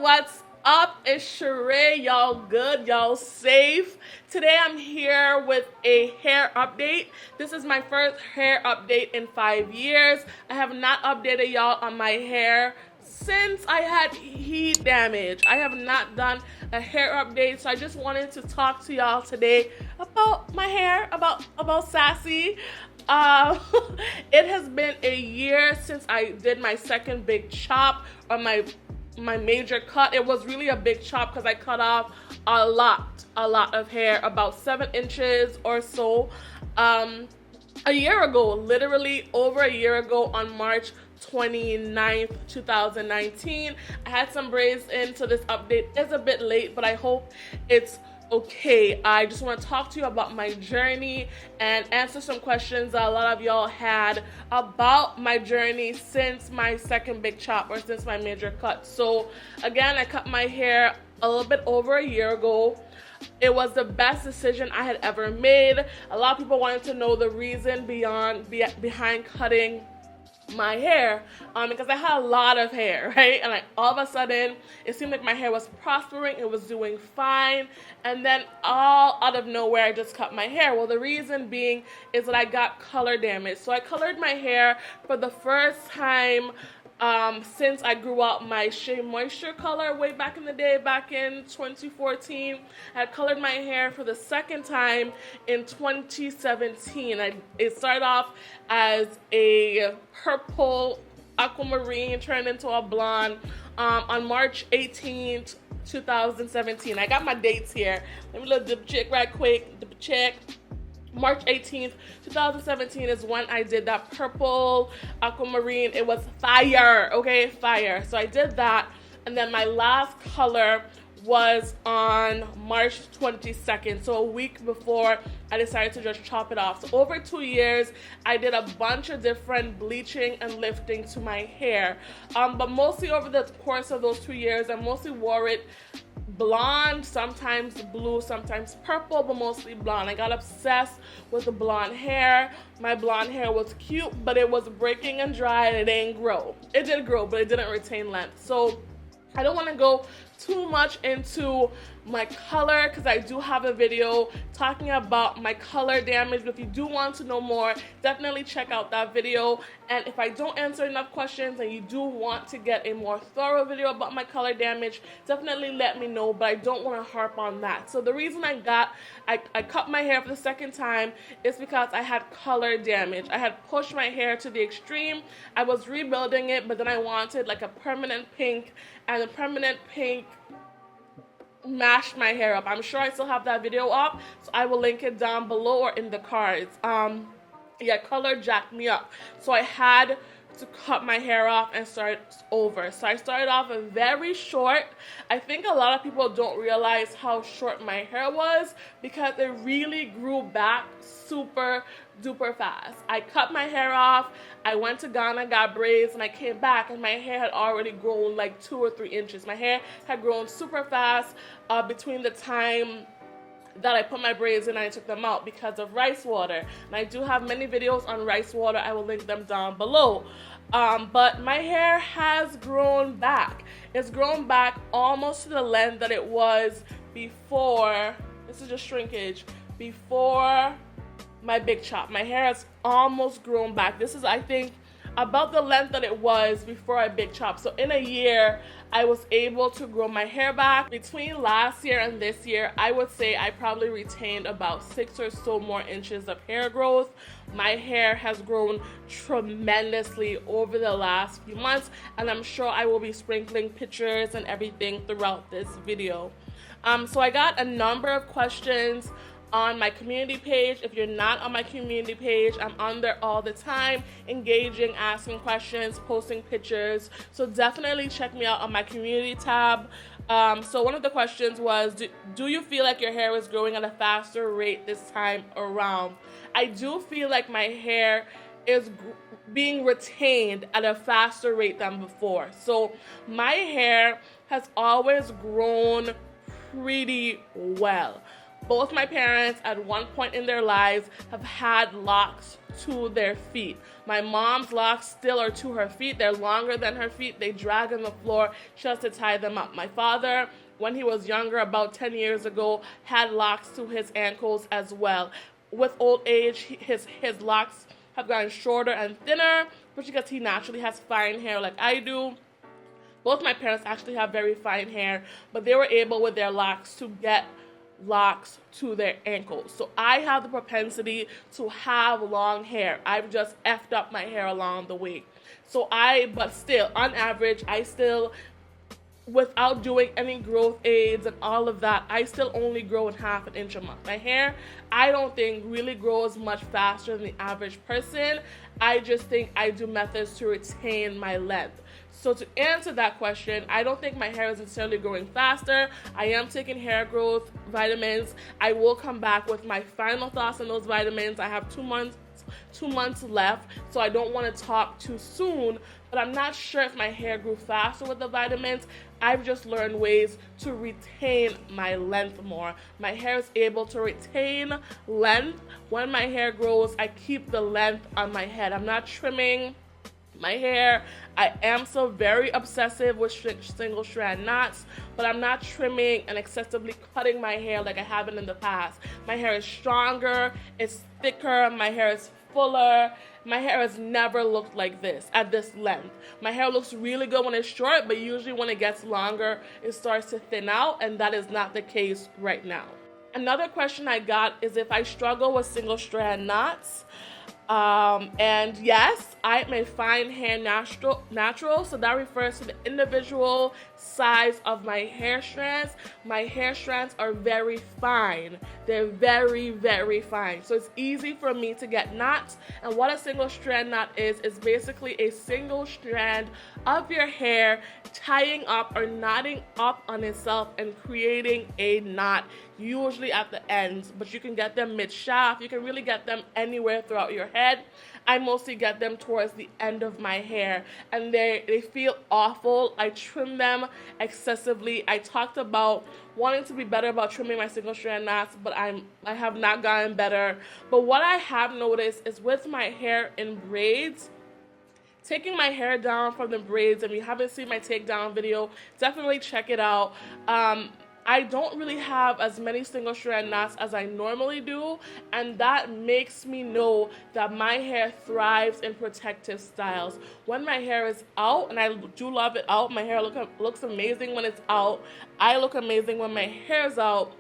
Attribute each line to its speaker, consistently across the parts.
Speaker 1: What's up? It's Sheree. Y'all good? Y'all safe? Today I'm here with a hair update. This is my first hair update in 5 years. I have not updated y'all on my hair since I had heat damage. I have not done a hair update, so I just wanted to talk to y'all today about my hair, about Sassy. It has been a year since I did my second big chop on my major cut. It was really a big chop because I cut off a lot of hair, about 7 inches or so. A year ago, literally over a year ago, on March 29th, 2019, I had some braids in, so this update is a bit late, but I hope it's okay. I just want to talk to you about my journey and answer some questions that a lot of y'all had about my journey since my second big chop or since my major cut. So again, I cut my hair a little bit over a year ago. It was the best decision I had ever made. A lot of people wanted to know the reason behind cutting my hair, because I had a lot of hair, right? And all of a sudden, it seemed like my hair was prospering, it was doing fine, and then all out of nowhere, I just cut my hair. Well, the reason being is that I got color damage. So I colored my hair for the first time since I grew out my Shea Moisture color way back in the day, back in 2014. I had colored my hair for the second time in 2017. It started off as a purple aquamarine, turned into a blonde on March 18th, 2017. I got my dates here. Let me dip check right quick. Dip check. March 18th, 2017 is when I did that purple aquamarine. It was fire, okay? Fire. So I did that, and then my last color was on March 22nd, so a week before I decided to just chop it off. So over 2 years, I did a bunch of different bleaching and lifting to my hair. But mostly over the course of those 2 years, I mostly wore it blonde, sometimes blue, sometimes purple, but mostly blonde. I got obsessed with the blonde hair. My blonde hair was cute, but it was breaking and dry, and it didn't grow. It did grow, but it didn't retain length. So I don't want to go too much into my color because I do have a video talking about my color damage. But if you do want to know more, definitely check out that video. And if I don't answer enough questions and you do want to get a more thorough video about my color damage, definitely let me know, but I don't want to harp on that. So the reason I cut my hair for the second time is because I had color damage. I had pushed my hair to the extreme. I was rebuilding it, but then I wanted like a permanent pink, and the permanent pink mashed my hair up. I'm sure I still have that video up, so I will link it down below or in the cards. Color jacked me up, so I had to cut my hair off and start over. So I started off very short. I think a lot of people don't realize how short my hair was because it really grew back super duper fast. I cut my hair off, I went to Ghana, got braids, and I came back and my hair had already grown like 2 or 3 inches. My hair had grown super fast between the time that I put my braids in and I took them out because of rice water. And I do have many videos on rice water. I will link them down below. But my hair has grown back. It's grown back almost to the length that it was before. This is just shrinkage. Before my big chop. My hair has almost grown back. This is, I think, about the length that it was before I big chop. So in a year, I was able to grow my hair back. Between last year and this year, I would say I probably retained about 6 or so more inches of hair growth. My hair has grown tremendously over the last few months, and I'm sure I will be sprinkling pictures and everything throughout this video. So I got a number of questions on my community page. If you're not on my community page, I'm on there all the time, engaging, asking questions, posting pictures. So definitely check me out on my community tab. So one of the questions was, do you feel like your hair is growing at a faster rate this time around? I do feel like my hair is being retained at a faster rate than before. So my hair has always grown pretty well. Both my parents at one point in their lives have had locks to their feet. My mom's locks still are to her feet. They're longer than her feet. They drag on the floor. She has to tie them up. My father, when he was younger, about 10 years ago, had locks to his ankles as well. With old age, his locks have gotten shorter and thinner, which because he naturally has fine hair like I do. Both my parents actually have very fine hair, but they were able with their locks to get locks to their ankles. So I have the propensity to have long hair. I've just effed up my hair along the way. But still, on average, I still, without doing any growth aids and all of that, I still only grow in half an inch a month. My hair, I don't think really grows much faster than the average person. I just think I do methods to retain my length. So to answer that question, I don't think my hair is necessarily growing faster. I am taking hair growth vitamins. I will come back with my final thoughts on those vitamins. I have 2 months left, so I don't want to talk too soon, but I'm not sure if my hair grew faster with the vitamins. I've just learned ways to retain my length more. My hair is able to retain length. When my hair grows, I keep the length on my head. I'm not trimming my hair. I am still very obsessive with single strand knots, but I'm not trimming and excessively cutting my hair like I haven't in the past. My hair is stronger, it's thicker, my hair is fuller. My hair has never looked like this at this length. My hair looks really good when it's short, but usually when it gets longer, it starts to thin out, and that is not the case right now. Another question I got is if I struggle with single strand knots. And yes, I'm a fine hair natural, so that refers to the individual size of my hair strands. My hair strands are very fine. They're very, very fine. So it's easy for me to get knots. And what a single strand knot is basically a single strand of your hair tying up or knotting up on itself and creating a knot, usually at the ends, but you can get them mid-shaft. You can really get them anywhere throughout your head. I mostly get them towards the end of my hair, and they feel awful. I trim them excessively. I talked about wanting to be better about trimming my single strand knots, but I have not gotten better. But what I have noticed is with my hair in braids, taking my hair down from the braids, and if you haven't seen my takedown video, definitely check it out. I don't really have as many single strand knots as I normally do, and that makes me know that my hair thrives in protective styles. When my hair is out, and I do love it out, my hair looks amazing when it's out. I look amazing when my hair is out.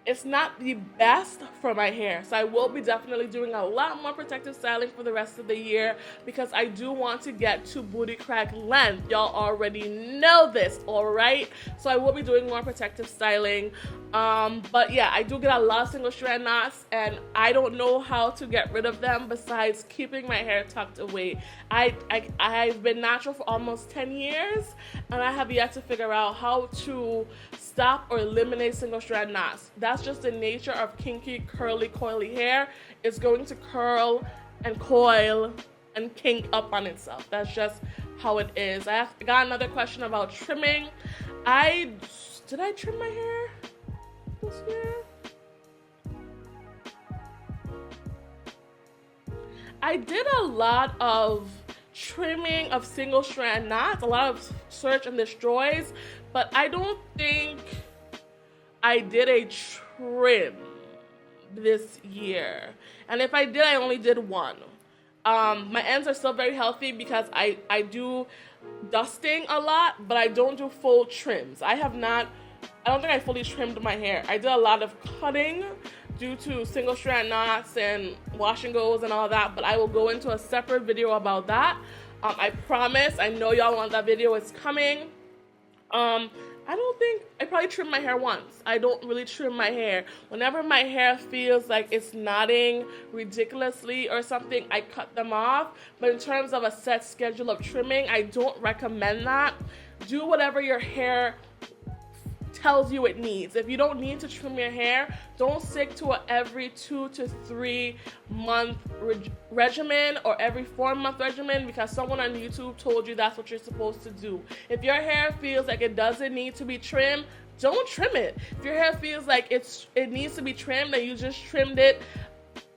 Speaker 1: It's not the best for my hair, so I will be definitely doing a lot more protective styling for the rest of the year because I do want to get to booty crack length. Y'all already know this, alright? So I will be doing more protective styling. But yeah, I do get a lot of single strand knots, and I don't know how to get rid of them besides keeping my hair tucked away. I've been natural for almost 10 years, and I have yet to figure out how to stop or eliminate single strand knots. That's just the nature of kinky, curly, coily hair. It's going to curl and coil and kink up on itself. That's just how it is. I got another question about trimming. Did I trim my hair this year? I did a lot of trimming of single strand knots, a lot of search and destroys, but I don't think I did a trim this year. And if I did, I only did one. My ends are still very healthy because I do dusting a lot, but I don't do full trims. I don't think I fully trimmed my hair. I did a lot of cutting due to single strand knots and wash and goes and all that, but I will go into a separate video about that. I promise. I know y'all want that video. It's coming. I probably trim my hair once. I don't really trim my hair. Whenever my hair feels like it's knotting ridiculously or something, I cut them off. But in terms of a set schedule of trimming, I don't recommend that. Do whatever your hair tells you it needs. If you don't need to trim your hair, don't stick to a every 2 to 3 month regimen or every 4-month regimen because someone on YouTube told you that's what you're supposed to do. If your hair feels like it doesn't need to be trimmed, don't trim it. If your hair feels like it needs to be trimmed and you just trimmed it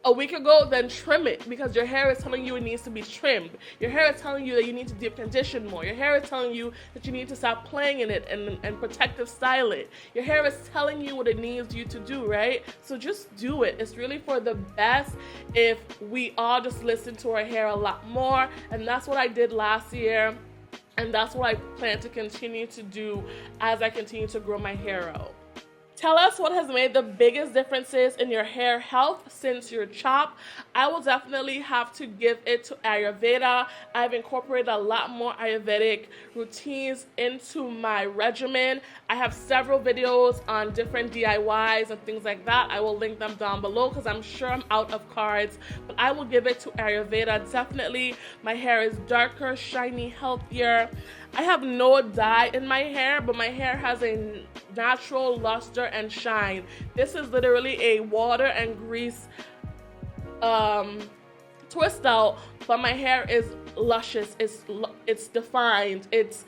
Speaker 1: a week ago, then trim it, because your hair is telling you it needs to be trimmed. Your hair is telling you that you need to deep condition more. Your hair is telling you that you need to stop playing in it and protective style it. Your hair is telling you what it needs you to do, right? So just do it. It's really for the best if we all just listen to our hair a lot more. And that's what I did last year. And that's what I plan to continue to do as I continue to grow my hair out. Tell us what has made the biggest differences in your hair health since your chop. I will definitely have to give it to Ayurveda. I've incorporated a lot more Ayurvedic routines into my regimen. I have several videos on different DIYs and things like that. I will link them down below because I'm sure I'm out of cards. But I will give it to Ayurveda. Definitely, my hair is darker, shiny, healthier. I have no dye in my hair, but my hair has a natural luster and shine. This is literally a water and grease twist out, but my hair is luscious. It's defined. It's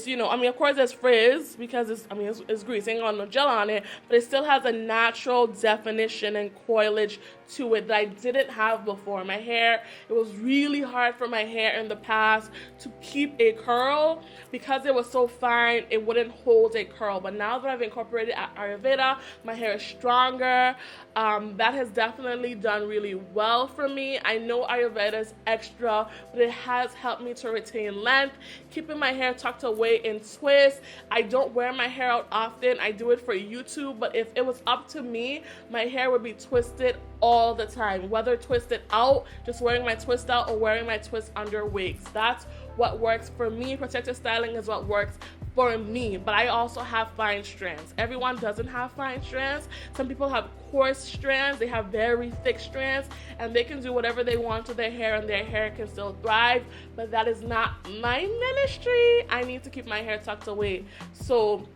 Speaker 1: you know, I mean, of course there's frizz because it's grease, ain't got no gel on it, but it still has a natural definition and coilage to it that I didn't have before. My hair, it was really hard for my hair in the past to keep a curl because it was so fine, it wouldn't hold a curl. But now that I've incorporated Ayurveda, my hair is stronger. That has definitely done really well for me. I know Ayurveda is extra, but it has helped me to retain length, keeping my hair tucked away in twists. I don't wear my hair out often. I do it for YouTube, but if it was up to me, my hair would be twisted all the time, whether twisted out, just wearing my twist out, or wearing my twist under wigs. That's what works for me. Protective styling is what works for me, but I also have fine strands. Everyone doesn't have fine strands. Some people have coarse strands, they have very thick strands, and they can do whatever they want to their hair and their hair can still thrive, but that is not my ministry. I need to keep my hair tucked away. So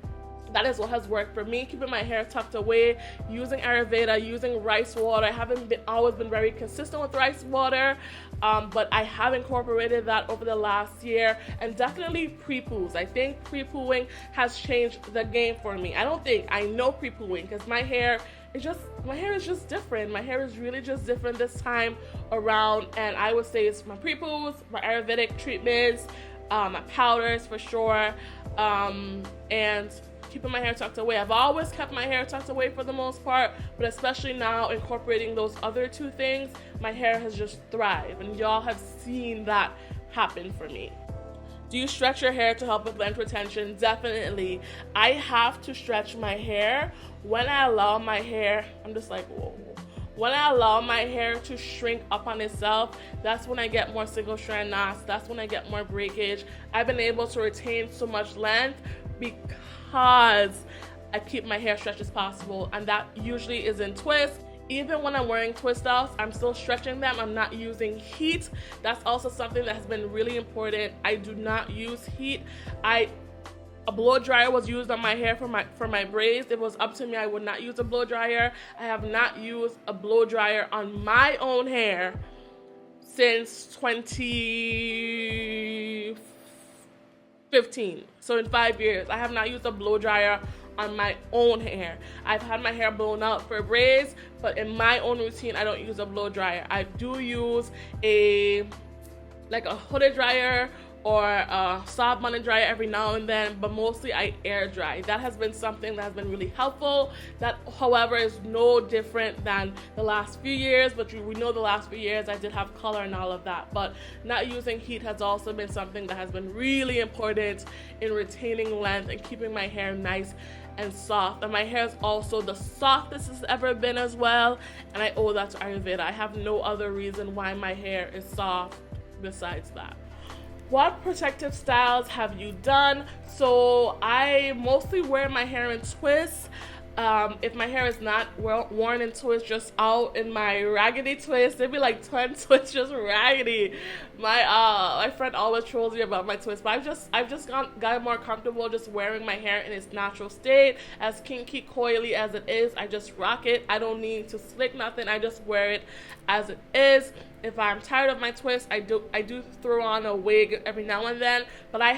Speaker 1: that is what has worked for me, keeping my hair tucked away, using Ayurveda, using rice water. I haven't always been very consistent with rice water, but I have incorporated that over the last year, and definitely pre-poos. I think pre-pooing has changed the game for me. I know pre-pooing because my hair is just different. My hair is really just different this time around, and I would say it's my pre-poos, my Ayurvedic treatments, my powders for sure, and keeping my hair tucked away. I've always kept my hair tucked away for the most part, but especially now incorporating those other two things, my hair has just thrived, and y'all have seen that happen for me. Do you stretch your hair to help with length retention? Definitely. I have to stretch my hair. When I allow my hair, I'm just like, whoa. When I allow my hair to shrink up on itself, that's when I get more single strand knots. That's when I get more breakage. I've been able to retain so much length because I keep my hair stretched as possible, and that usually is in twists. Even when I'm wearing twist outs, I'm still stretching them. I'm not using heat. That's also something that has been really important. I do not use heat. A blow dryer was used on my hair for my braids. It was up to me. I would not use a blow dryer. I have not used a blow dryer on my own hair since 2015. So in 5 years, I have not used a blow dryer on my own hair. I've had my hair blown out for braids, but in my own routine, I don't use a blow dryer. I do use a hooded dryer or a soft bonded dryer every now and then, but mostly I air dry. That has been something that has been really helpful. That, however, is no different than the last few years, but we know the last few years I did have color and all of that, but not using heat has also been something that has been really important in retaining length and keeping my hair nice and soft. And my hair is also the softest it's ever been as well, and I owe that to Ayurveda. I have no other reason why my hair is soft besides that. What protective styles have you done? So I mostly wear my hair in twists. If my hair is not worn in twists, just out in my raggedy twist. It'd be like 10 twists, just raggedy. My friend always trolls me about my twists, but I've just gotten more comfortable just wearing my hair in its natural state, as kinky, coily as it is. I just rock it. I don't need to slick nothing. I just wear it as it is. If I'm tired of my twist, I do throw on a wig every now and then, but I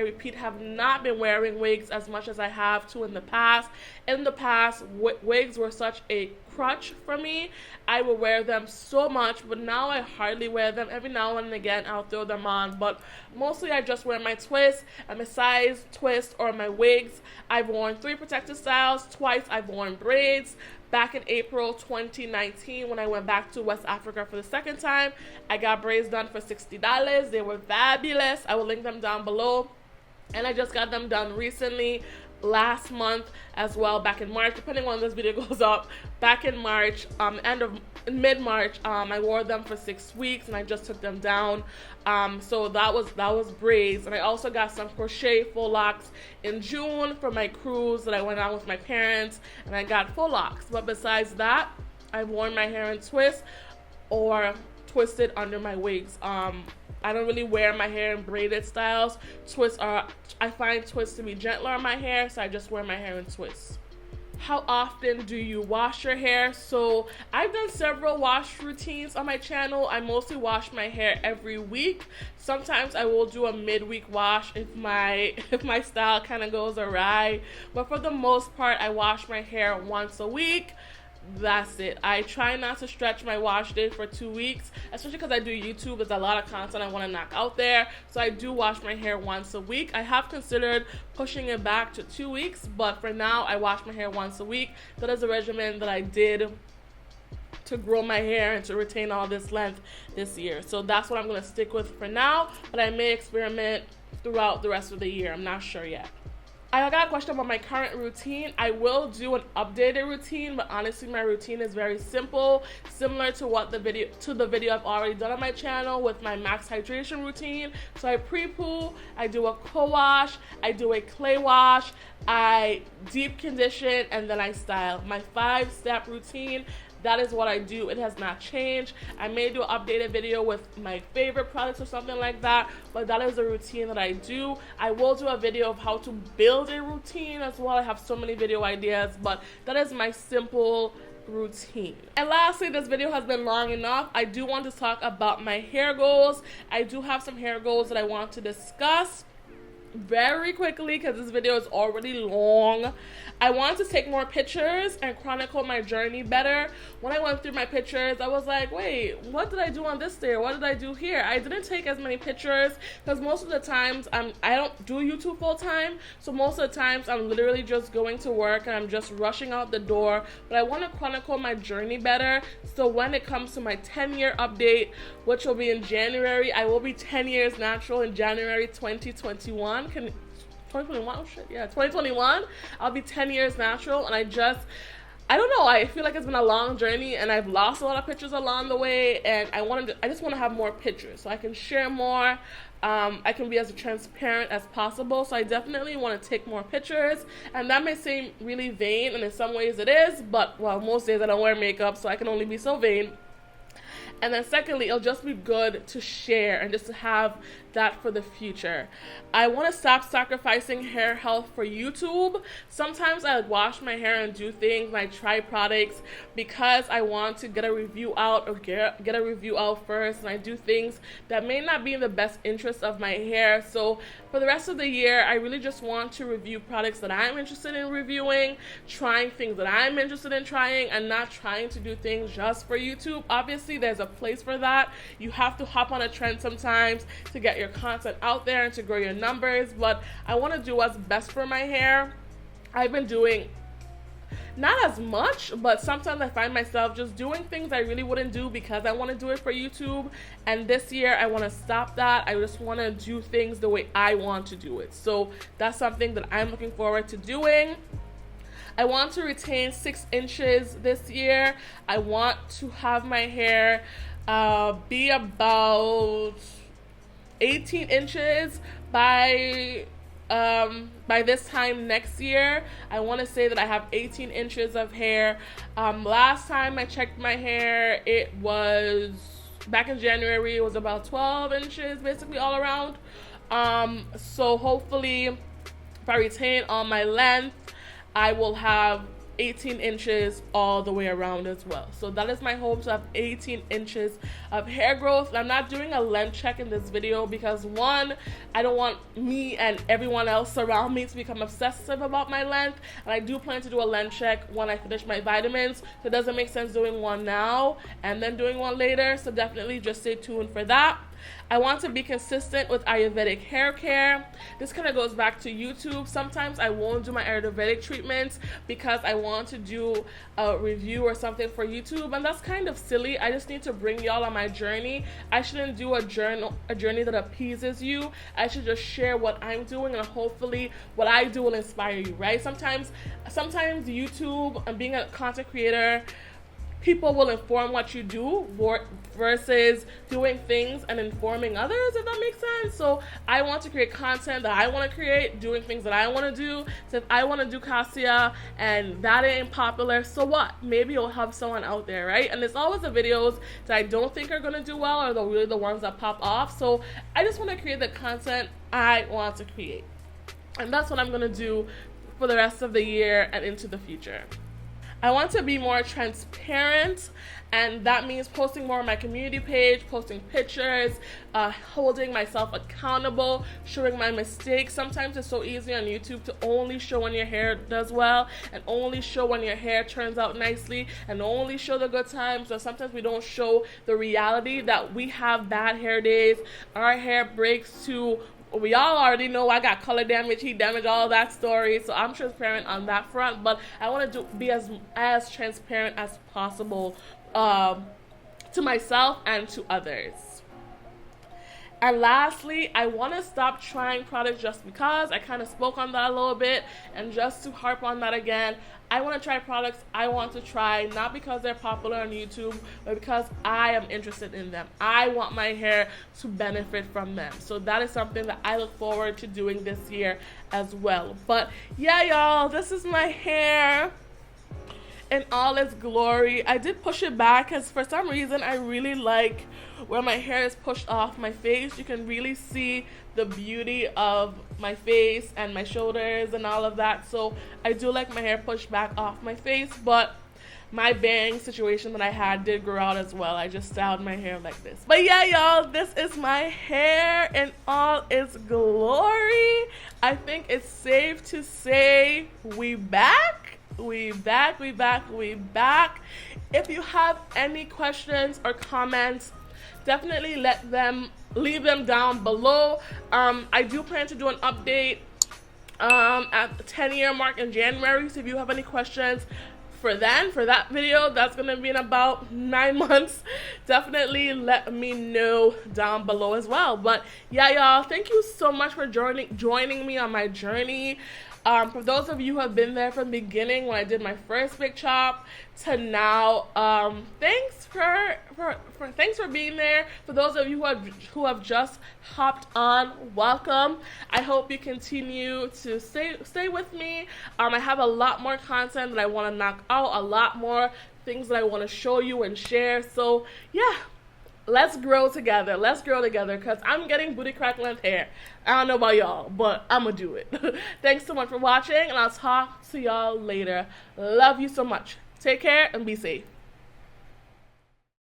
Speaker 1: repeat, have not been wearing wigs as much as I have to in the past. In the past, wigs were such a crutch for me. I would wear them so much, but now I hardly wear them. Every now and again I'll throw them on, but mostly I just wear my twists and my size twist or my wigs. I've worn 3 protective styles. Twice I've worn braids. Back in April 2019, when I went back to West Africa for the second time, I got braids done for $60. They were fabulous. I will link them down below. And I just got them done recently, last month as well, back in March, depending on when this video goes up. Back in March, mid-March, I wore them for 6 weeks and I just took them down. So that was braids. And I also got some crochet faux locks in June for my cruise that I went on with my parents, and I got faux locks. But besides that, I've worn my hair in twists or twisted under my wigs. I don't really wear my hair in braided styles. I find twists to be gentler on my hair, so I just wear my hair in twists. How often do you wash your hair? So I've done several wash routines on my channel. I mostly wash my hair every week. Sometimes I will do a midweek wash if my style kind of goes awry. But for the most part, I wash my hair once a week. That's it. I try not to stretch my wash day for 2 weeks, especially because I do YouTube. There's a lot of content I want to knock out there, so I do wash my hair once a week. I have considered pushing it back to 2 weeks, but for now I wash my hair once a week. That is a regimen that I did to grow my hair and to retain all this length this year. So that's what I'm going to stick with for now, but I may experiment throughout the rest of the year. I'm not sure yet. I got a question about my current routine. I will do an updated routine, but honestly my routine is very simple, similar to the video I've already done on my channel with my max hydration routine. So I pre-poo, I do a co-wash, I do a clay wash, I deep condition, and then I style. My 5-step routine. That is what I do. It has not changed. I may do an updated video with my favorite products or something like that, but that is the routine that I do. I will do a video of how to build a routine as well. I have so many video ideas, but that is my simple routine. And lastly, this video has been long enough. I do want to talk about my hair goals. I do have some hair goals that I want to discuss very quickly because this video is already long. I want to take more pictures and chronicle my journey better. When I went through my pictures, I was like, wait, what did I do on this day? What did I do here? I didn't take as many pictures because most of the times I don't do YouTube full time. So most of the times I'm literally just going to work and I'm just rushing out the door. But I want to chronicle my journey better. So when it comes to my 10-year update, which will be in January, I will be 10 years natural in January 2021. 2021? Oh shit, yeah, 2021. I'll be 10 years natural, and I don't know, I feel like it's been a long journey and I've lost a lot of pictures along the way, and I just want to have more pictures so I can share more. I can be as transparent as possible, so I definitely want to take more pictures, and that may seem really vain, and in some ways it is, but well, most days I don't wear makeup, so I can only be so vain. And then secondly, it'll just be good to share and just to have that for the future. I want to stop sacrificing hair health for YouTube. Sometimes I wash my hair and do things and I try products because I want to get a review out or get a review out first, and I do things that may not be in the best interest of my hair. So for the rest of the year, I really just want to review products that I'm interested in reviewing, trying things that I'm interested in trying, and not trying to do things just for YouTube. Obviously, there's a place for that. You have to hop on a trend sometimes to get your content out there and to grow your numbers, but I want to do what's best for my hair. I've been doing not as much, but sometimes I find myself just doing things I really wouldn't do because I want to do it for YouTube, and this year I want to stop that. I just want to do things the way I want to do it, so that's something that I'm looking forward to doing. I want to retain 6 inches this year. I want to have my hair be about 18 inches by this time next year. I want to say that I have 18 inches of hair. Last time I checked my hair, it was back in January. It was about 12 inches basically all around. So hopefully if I retain all my length, I will have 18 inches all the way around as well. So that is my hope, to have 18 inches of hair growth. I'm not doing a length check in this video because, one, I don't want me and everyone else around me to become obsessive about my length, and I do plan to do a length check when I finish my vitamins, so it doesn't make sense doing one now and then doing one later, so definitely just stay tuned for that. I want to be consistent with Ayurvedic hair care. This kind of goes back to YouTube. Sometimes I won't do my Ayurvedic treatments because I want to do a review or something for YouTube, and that's kind of silly. I just need to bring y'all on my journey. I shouldn't do a journey that appeases you. I should just share what I'm doing, and hopefully what I do will inspire you, right? Sometimes YouTube and being a content creator, people will inform what you do versus doing things and informing others, if that makes sense. So I want to create content that I want to create, doing things that I want to do. So if I want to do cassia and that ain't popular, so what? Maybe it'll help someone out there, right? And it's always the videos that I don't think are going to do well are really the ones that pop off. So I just want to create the content I want to create. And that's what I'm going to do for the rest of the year and into the future. I want to be more transparent, and that means posting more on my community page, posting pictures, holding myself accountable, showing my mistakes. Sometimes it's so easy on YouTube to only show when your hair does well, and only show when your hair turns out nicely, and only show the good times. So sometimes we don't show the reality that we have bad hair days. Our hair breaks to, we all already know I got color damage, heat damage, all that story. So I'm transparent on that front, but I want to be as transparent as possible to myself and to others. And lastly, I want to stop trying products just because. I kind of spoke on that a little bit, and just to harp on that again, I want to try products I want to try, not because they're popular on YouTube, but because I am interested in them. I want my hair to benefit from them. So that is something that I look forward to doing this year as well. But yeah, y'all, this is my hair in all its glory. I did push it back because for some reason I really like where my hair is pushed off my face. You can really see the beauty of my face and my shoulders and all of that. So I do like my hair pushed back off my face, but my bang situation that I had did grow out as well. I just styled my hair like this. But yeah, y'all, this is my hair in all its glory. I think it's safe to say we back. We back. If you have any questions or comments, definitely leave them down below. I do plan to do an update at the 10-year mark in January. So if you have any questions for that video, that's gonna be in about 9 months, definitely let me know down below as well. But yeah, y'all, thank you so much for joining me on my journey. For those of you who have been there from the beginning when I did my first big chop to now, thanks for being there. For those of you who have just hopped on, welcome. I hope you continue to stay with me. I have a lot more content that I want to knock out, a lot more things that I want to show you and share. So yeah, let's grow together because I'm getting booty crack length hair. I don't know about y'all, but I'm gonna do it. Thanks so much for watching, and I'll talk to y'all later. Love you so much. Take care and be safe.